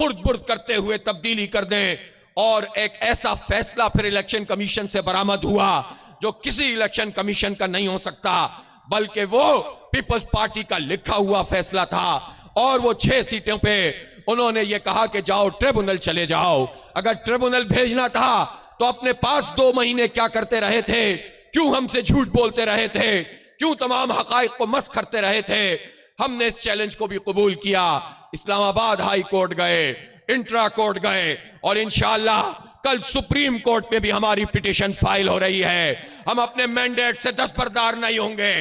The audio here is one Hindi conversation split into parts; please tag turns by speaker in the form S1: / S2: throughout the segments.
S1: बुर्द करते हुए तब्दीली कर दें और एक ऐसा फैसला फिर इलेक्शन कमीशन से बरामद हुआ जो किसी इलेक्शन कमीशन का नहीं हो सकता, बल्कि वो पीपल्स पार्टी का लिखा हुआ फैसला था। और वो 6 सीटों पे उन्होंने ये कहा कि जाओ ट्रिब्यूनल चले जाओ। अगर ट्रिब्यूनल भेजना था तो अपने पास 2 महीने क्या करते रहे थे? क्यों हमसे झूठ बोलते रहे थे? क्यों तमाम हकाइक को मस करते रहे थे? हमने इस चैलेंज को भी कबूल किया। इस्लामाबाद हाई कोर्ट गए, इंट्रा कोर्ट गए और इंशाअल्लाह कल सुप्रीम कोर्ट में भी हमारी पिटीशन फाइल हो रही है। हम अपने मैंडेट से दस्तबरदार नहीं होंगे।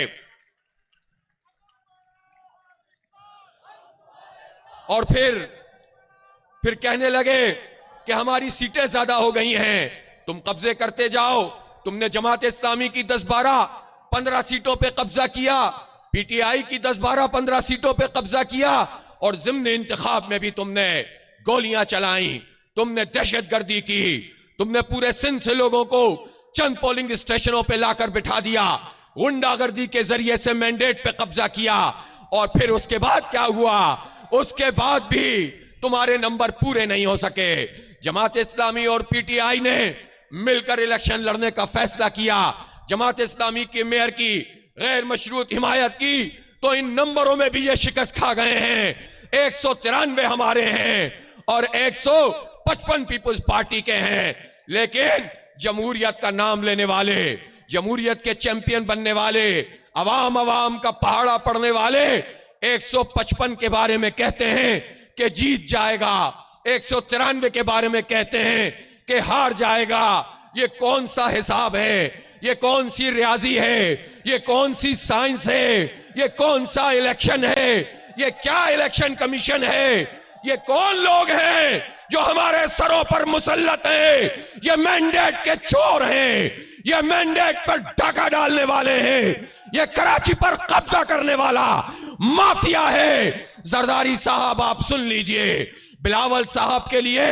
S1: और फिर कहने लगे कि हमारी सीटें ज्यादा हो गई हैं, तुम कब्जे करते जाओ। तुमने जमात इस्लामी की 10, 12, 15 सीटों पे कब्जा किया, पीटीआई की 10, 12, 15 सीटों पे कब्जा किया और ज़िम्न इंतखाब में भी तुमने गोलियां चलाई, तुमने दहशतगर्दी की, तुमने पूरे सिंध से लोगों को चंद पोलिंग स्टेशनों पे लाकर बिठा दिया, गुंडागर्दी के जरिए से मैंडेट पे कब्जा किया। और फिर उसके बाद क्या हुआ? उसके बाद भी तुम्हारे नंबर पूरे नहीं हो सके। जमात इस्लामी और पीटीआई ने मिलकर इलेक्शन लड़ने का फैसला किया। जमात इस्लामी के मेयर की गैर मशरूत हिमायत की तो इन नंबरों में भी ये शिकस्त खा गए हैं। 193 हमारे हैं और 155 पीपुल्स पार्टी के हैं। लेकिन जमहूरियत का नाम लेने वाले, जमहूरियत के चैंपियन बनने वाले, अवाम का पहाड़ा पड़ने वाले 155 के बारे में कहते हैं कि जीत जाएगा, 193 के बारे में कहते हैं कि हार जाएगा। ये कौन सा हिसाब है? ये कौन सी रियाजी है? ये कौन सी साइंस है? ये कौन सा इलेक्शन है? ये क्या इलेक्शन कमीशन है? ये कौन लोग हैं जो हमारे सरों पर मुसल्लत हैं? ये मैंडेट के चोर हैं, ये मैंडेट पर डाका डालने वाले हैं, ये कराची पर कब्जा करने वाला माफिया है। जरदारी साहब आप सुन लीजिए, बिलावल साहब के लिए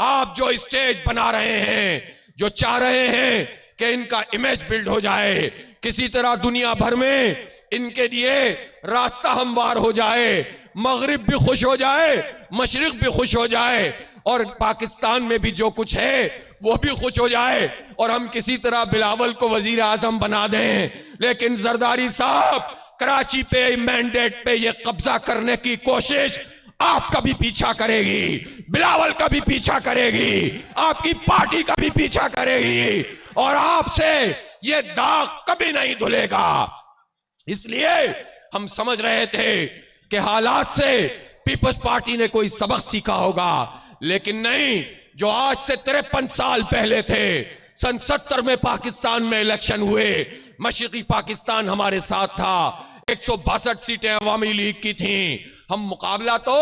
S1: आप जो स्टेज बना रहे हैं, जो चाह रहे हैं कि इनका इमेज बिल्ड हो जाए, किसी तरह दुनिया भर में इनके लिए रास्ता हमवार हो जाए, मगरिब भी खुश हो जाए, मशरिक भी खुश हो जाए और पाकिस्तान में भी जो कुछ है वो भी खुश हो जाए और हम किसी तरह बिलावल को वजीर आजम बना दें। लेकिन जरदारी साहब, कराची पे मैंडेट पे ये कब्जा करने की कोशिश आपका भी पीछा करेगी, बिलावल का भी पीछा करेगी, आपकी पार्टी का भी पीछा करेगी और आपसे ये दाग कभी नहीं धुलेगा। इसलिए हम समझ रहे थे कि हालात से पीपल्स पार्टी ने कोई सबक सीखा होगा, लेकिन नहीं। जो आज से 53 साल पहले थे, सन 70 में पाकिस्तान में इलेक्शन हुए, मशरिकी पाकिस्तान हमारे साथ था, 162 सीटें अवामी लीग की थीं। हम मुकाबला तो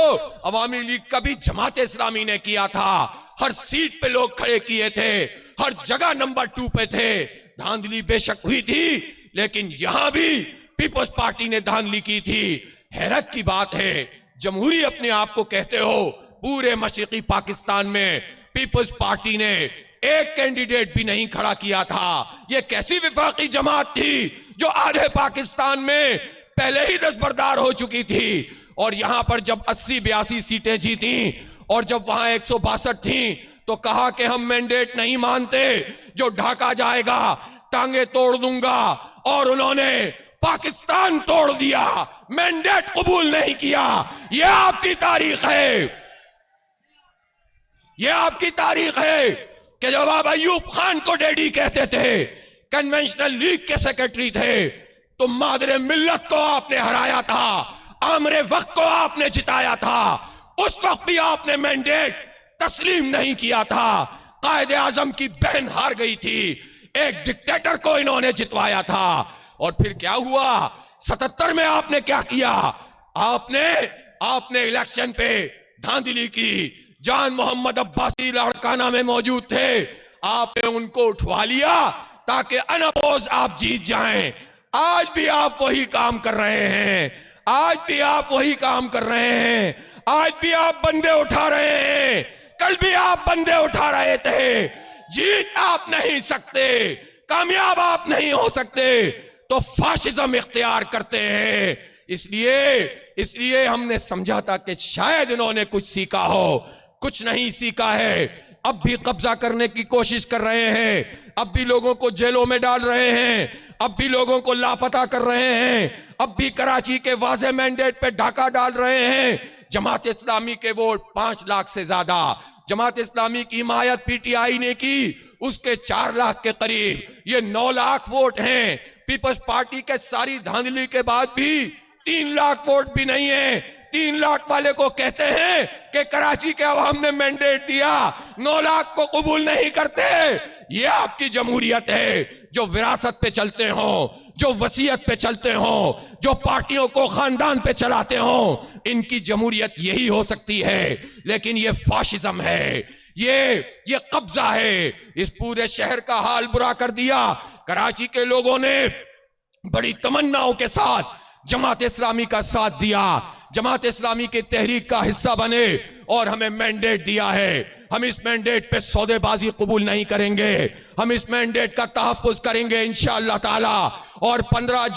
S1: अवामी लीग का भी जमात इस्लामी ने किया था, हर सीट पे लोग खड़े किए थे, हर जगह नंबर 2 पे थे। धांधली बेशक हुई थी, लेकिन यहां भी पीपल्स पार्टी ने धांधली की थी। हैरत की बात है, जमहूरी अपने आप को कहते हो, पूरे मशरिकी पाकिस्तान में पीपल्स पार्टी ने एक कैंडिडेट भी नहीं खड़ा किया था। यह कैसी विफाकी जमात थी जो आधे पाकिस्तान में पहले ही दस्तबरदार हो चुकी थी और यहां पर जब 80-82 सीटें जीती और जब वहां 162 थी तो कहा कि हम मैंडेट नहीं मानते, जो ढाका जाएगा टांगे तोड़ दूंगा। और उन्होंने पाकिस्तान तोड़ दिया, मैंडेट कबूल नहीं किया। यह आपकी तारीख है, यह आपकी तारीख है कि जब आप अयूब खान को डैडी कहते थे, कन्वेंशनल लीग के सेक्रेटरी थे, तो मादरे मिल्लत को आपने हराया था, आमरे वक्त को आपने जिताया था। उस वक्त भी आपने मैंडेट तस्लीम नहीं किया था। कायदे आजम की बहन हार गई थी, एक डिक्टेटर को इन्होंने जितवाया था। और फिर क्या हुआ? 77 में आपने क्या किया? आपने इलेक्शन पे धांधली की। जान मोहम्मद अब्बासी लाड़काना में मौजूद थे, आपने उनको उठवा लिया ताकि अनअपोज आप जीत जाएं। आज भी आप वही काम कर रहे हैं, आज भी आप वही काम कर रहे हैं, आज भी आप बंदे उठा रहे हैं, कल भी आप बंदे उठा रहे थे। जीत आप नहीं सकते, कामयाब आप नहीं हो सकते, तो फाशिज्म इख्तियार करते हैं। इसलिए हमने समझा था कि शायद इन्होंने कुछ सीखा हो, कुछ नहीं सीखा है, अब भी कब्जा करने की कोशिश कर रहे हैं, अब भी लोगों को जेलों में डाल रहे हैं, अब भी लोगों को लापता कर रहे हैं, अब भी कराची के वाज़े मैंडेट पे डाका डाल रहे हैं। जमात इस्लामी के वोट 5 लाख से ज्यादा, जमात इस्लामी की हिमायत पीटीआई ने की उसके 4 लाख के करीब, ये 9 लाख वोट हैं। पीपल्स पार्टी के सारी धांधली के बाद भी 3 लाख वोट भी नहीं है। 3 लाख वाले को कहते हैं कि कराची के अवाम ने मैंडेट दिया, 9 लाख को कबूल नहीं करते। ये आपकी जमहूरियत है, जो विरासत पे चलते हो, जो वसीयत पे चलते हो, जो पार्टियों को खानदान पे चलाते हो, इनकी जमहूरियत यही हो सकती है। लेकिन ये फाशिज्म है, ये कब्जा है। इस पूरे शहर का हाल बुरा कर दिया। कराची के लोगों ने बड़ी तमन्नाओं के साथ जमात इस्लामी का साथ दिया, जमात इस्लामी की तहरीक का हिस्सा बने और हमें मैंडेट दिया है। हम इस मैंडेट पे सौदेबाजी कबूल नहीं करेंगे, हम इस मैंडेट का तहफ्फुज करेंगे इंशाअल्लाह ताला। और 15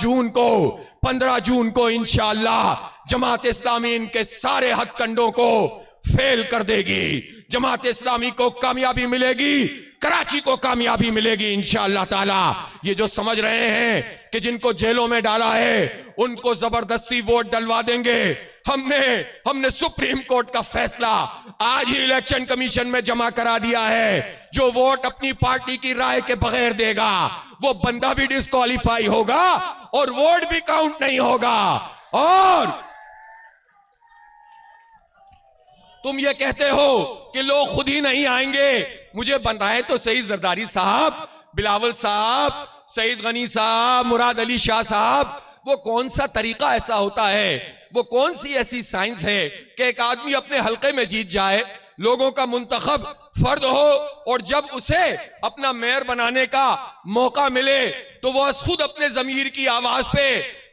S1: जून को इंशाअल्लाह जमात इस्लामी इनके सारे हथकंडों को फेल कर देगी। जमात इस्लामी को कामयाबी मिलेगी, कराची को कामयाबी मिलेगी इंशाअल्लाह ताला। ये जो समझ रहे हैं कि जिनको जेलों में डाला है उनको जबरदस्ती वोट डलवा देंगे, हमने सुप्रीम कोर्ट का फैसला आज ही इलेक्शन कमीशन में जमा करा दिया है। जो वोट अपनी पार्टी की राय के बगैर देगा वो बंदा भी डिस्क्वालीफाई होगा और वोट भी काउंट नहीं होगा। और तुम ये कहते हो कि लोग खुद ही नहीं आएंगे, मुझे बताएं तो सही, जरदारी साहब, बिलावल साहब, सईद गनी साहब, मुराद अली शाह साहब, वो कौन सा तरीका ऐसा होता है, वो कौन सी ऐसी साइंस है कि एक आदमी अपने हल्के में जीत जाए, लोगों का मुंतखब फर्द हो और जब उसे अपना मेयर बनाने का मौका मिले तो वह खुद अपने जमीर की आवाज पे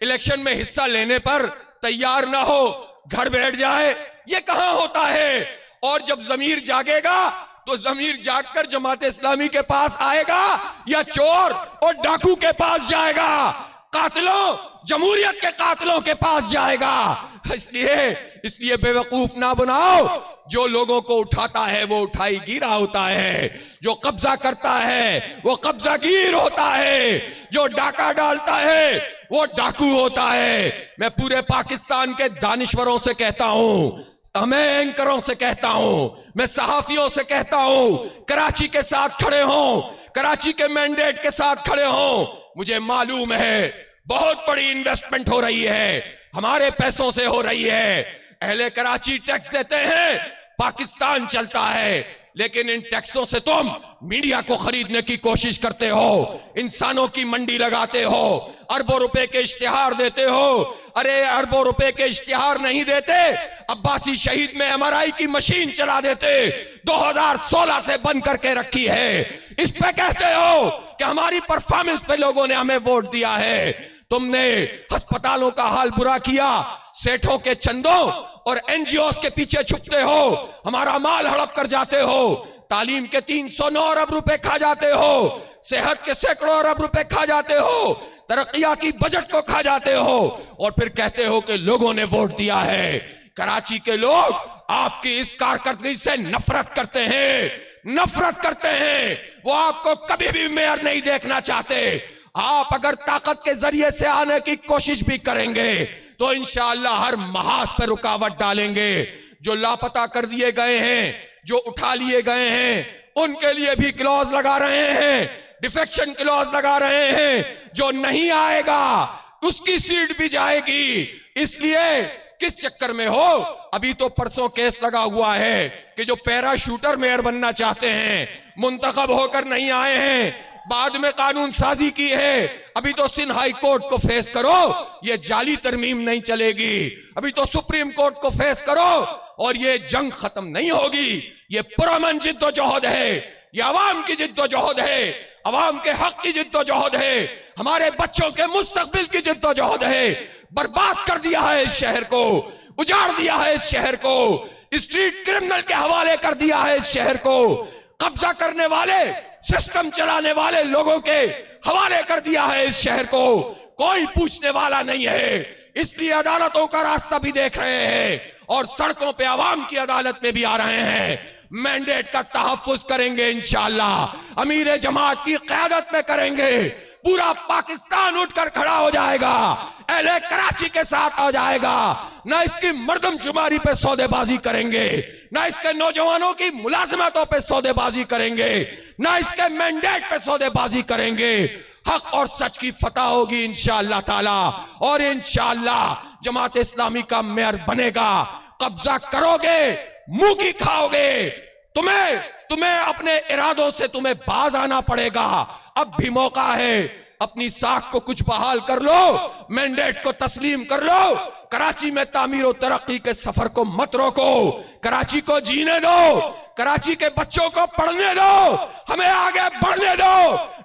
S1: इलेक्शन में हिस्सा लेने पर तैयार ना हो, घर बैठ जाए? ये कहां होता है? और जब जमीर जागेगा तो जमीर जागकर जमात इस्लामी के पास आएगा या चोर और डाकू के पास जाएगा, कातिलों, जमहूरियत के कातिलों के पास जाएगा। इसलिए बेवकूफ ना बनाओ। जो लोगों को उठाता है वो उठाई गिरा होता है, जो कब्जा करता है वो कब्जागीर होता है, जो डाका डालता है वो डाकू होता है। मैं पूरे पाकिस्तान के दानिश्वरों से कहता हूं, मैं एंकरों से कहता हूं, मैं सहाफियों से कहता हूं, कराची के साथ खड़े हो, कराची के मैंडेट के साथ खड़े हो। मुझे मालूम है बहुत बड़ी इन्वेस्टमेंट हो रही है, हमारे पैसों से हो रही है। अहले कराची टैक्स देते हैं, पाकिस्तान चलता है, लेकिन इन टैक्सों से तुम मीडिया को खरीदने की कोशिश करते हो, इंसानों की मंडी लगाते हो, अरबों रुपए के इश्तिहार देते हो। अरे अरबों रुपए के इश्तिहार नहीं देते, अब्बासी शहीद में एमआरआई की मशीन चला देते, 2016 से बंद करके रखी है। इस पे कहते हो कि हमारी परफॉर्मेंस पे लोगों ने हमें वोट दिया है। तुमने अस्पतालों का हाल बुरा किया, सेठों के चंदों और एनजीओ के पीछे छुपते हो, हमारा माल हड़प कर जाते हो, तालीम के 309 अरब रुपए खा जाते हो, सेहत के सैकड़ों अरब रुपए खा जाते हो, तरक्याती बजट को खा जाते हो और फिर कहते हो कि लोगों ने वोट दिया है। कराची के लोग आपकी इस कारकर्दगी से नफरत करते हैं, नफरत करते हैं। वो आपको कभी भी मेयर नहीं देखना चाहते। आप अगर ताकत के जरिए से आने की कोशिश भी करेंगे तो इंशाअल्लाह हर महाज पर रुकावट डालेंगे। जो लापता कर दिए गए हैं, जो उठा लिए गए हैं, उनके लिए भी क्लॉज लगा रहे हैं, डिफेक्शन क्लॉज लगा रहे हैं। जो नहीं आएगा उसकी सीट भी जाएगी। इसलिए किस चक्कर में हो? अभी तो परसों केस लगा हुआ है कि जो पैराशूटर मेयर बनना चाहते हैं, मुंतखब होकर नहीं आए हैं, बाद में कानून साजी की है। अभी तो सिंध हाई कोर्ट को फेस करो, ये जाली तरमीम नहीं चलेगी। अभी तो सुप्रीम कोर्ट को फेस करो और ये जंग खत्म नहीं होगी। ये पुरअमन जिद्दोजहद है, ये अवाम की जिद्दोजहद है, अवाम के हक की जिद्दोजहद है, हमारे बच्चों के मुस्तकबिल की जिद्दोजहद है। बर्बाद कर दिया है इस शहर को, उजाड़ दिया है इस शहर को, स्ट्रीट क्रिमिनल के हवाले कर दिया है इस शहर को, कब्जा करने वाले, सिस्टम चलाने वाले लोगों के हवाले कर दिया है इस शहर को। कोई पूछने वाला नहीं है। इसलिए अदालतों का रास्ता भी देख रहे हैं, और सड़कों पे आवाम की अदालत में भी आ रहे हैं। मैंडेट का तहफ्फुज करेंगे इंशाअल्लाह, अमीर जमात की क़यादत में करेंगे। पूरा पाकिस्तान उठकर खड़ा हो जाएगा, अहले कराची के साथ आ जाएगा। ना इसकी मर्दमशुमारी पे सौदेबाजी करेंगे, ना इसके नौजवानों की मुलाजमतों पे सौदेबाजी करेंगे, ना इसके मैंडेट पे सौदेबाजी करेंगे। हक और सच की फतह होगी इंशाअल्लाह ताला, और इंशाअल्लाह जमात इस्लामी का मेयर बनेगा। कब्जा करोगे, मुंह की खाओगे। तुम्हें अपने इरादों से तुम्हें बाज आना पड़ेगा। अब भी मौका है, अपनी साख को कुछ बहाल कर लो, मैंडेट को तस्लीम कर लो। कराची में तामीर और तरक्की के सफर को मत रोको, कराची को जीने दो, कराची के बच्चों को पढ़ने दो, हमें आगे बढ़ने दो।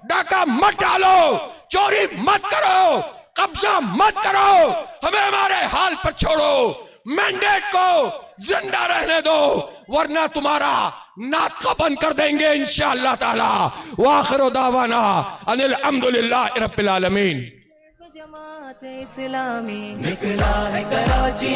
S1: डाका मत डालो, चोरी मत करो, कब्जा मत करो, हमें हमारे हाल पर छोड़ो। मैंडेट को जिंदा रहने दो, वरना तुम्हारा नाक बंद कर देंगे इंशाअल्लाह ताला। वाखिर दावाना अनिल हम्दुलिल्लाहि रब्बिल आलमीन।
S2: जमात इस्लामी निकला है कराची।